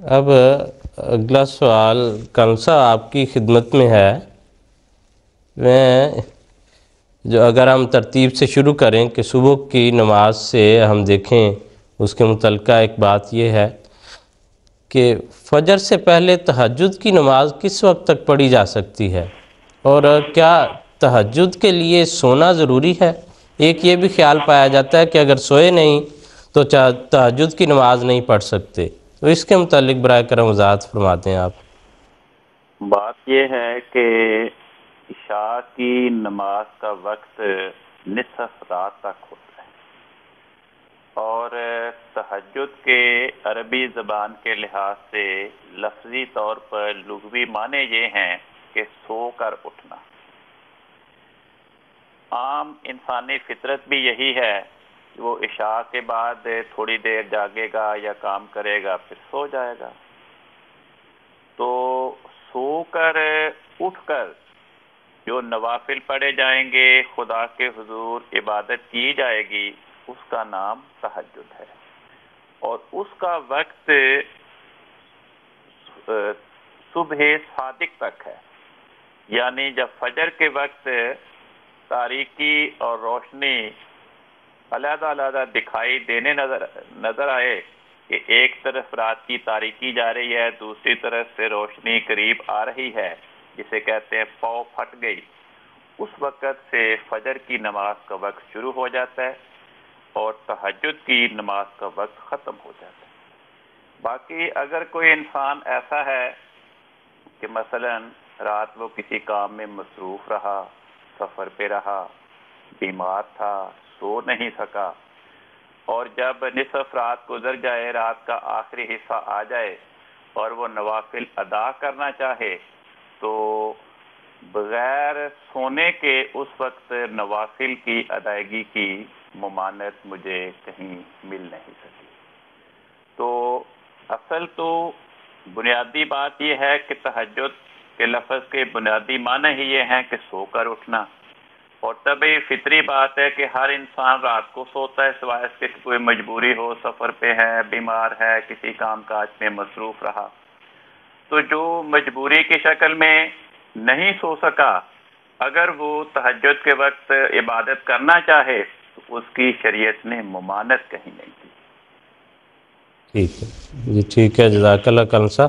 اب اگلا سوال کنسا آپ کی خدمت میں ہے. میں جو اگر ہم ترتیب سے شروع کریں کہ صبح کی نماز سے ہم دیکھیں اس کے متعلقہ ایک بات یہ ہے کہ فجر سے پہلے تہجد کی نماز کس وقت تک پڑھی جا سکتی ہے، اور کیا تہجد کے لیے سونا ضروری ہے؟ ایک یہ بھی خیال پایا جاتا ہے کہ اگر سوئے نہیں تو تہجد کی نماز نہیں پڑھ سکتے، تو اس کے متعلق برائے کرم وضاحت فرماتے ہیں آپ. بات یہ ہے کہ عشاء کی نماز کا وقت نصف رات تک ہوتا ہے، اور تہجد کے عربی زبان کے لحاظ سے لفظی طور پر لغوی معنی یہ ہیں کہ سو کر اٹھنا. عام انسانی فطرت بھی یہی ہے کہ وہ عشاء کے بعد تھوڑی دیر جاگے گا یا کام کرے گا پھر سو جائے گا. تو سو کر اٹھ کر جو نوافل پڑھے جائیں گے، خدا کے حضور عبادت کی جائے گی، اس کا نام تہجد ہے. اور اس کا وقت صبح صادق تک ہے، یعنی جب فجر کے وقت تاریکی اور روشنی علیحدہ علیحدہ دکھائی دینے نظر آئے کہ ایک طرف رات کی تاریکی جا رہی ہے، دوسری طرف سے روشنی قریب آ رہی ہے، جسے کہتے ہیں پاؤ پھٹ گئی، اس وقت سے فجر کی نماز کا وقت شروع ہو جاتا ہے اور تہجد کی نماز کا وقت ختم ہو جاتا ہے. باقی اگر کوئی انسان ایسا ہے کہ مثلا رات وہ کسی کام میں مصروف رہا، سفر پہ رہا، بیمار تھا، سو نہیں سکا، اور جب نصف رات گزر جائے، رات کا آخری حصہ آ جائے اور وہ نوافل ادا کرنا چاہے، تو بغیر سونے کے اس وقت نوافل کی ادائیگی کی ممانعت مجھے کہیں مل نہیں سکی. تو اصل تو بنیادی بات یہ ہے کہ تہجد کے لفظ کے بنیادی معنی ہی یہ ہیں کہ سو کر اٹھنا، اور طبعی فطری بات ہے کہ ہر انسان رات کو سوتا ہے سوائے اس کے کوئی مجبوری ہو، سفر پہ ہے، بیمار ہے، کسی کام کاج میں مصروف رہا. تو جو مجبوری کی شکل میں نہیں سو سکا، اگر وہ تہجد کے وقت عبادت کرنا چاہے تو اس کی شریعت نے ممانعت کہیں نہیں کی. ٹھیک ہے جی، ٹھیک ہے، جزاک اللہ کنسا.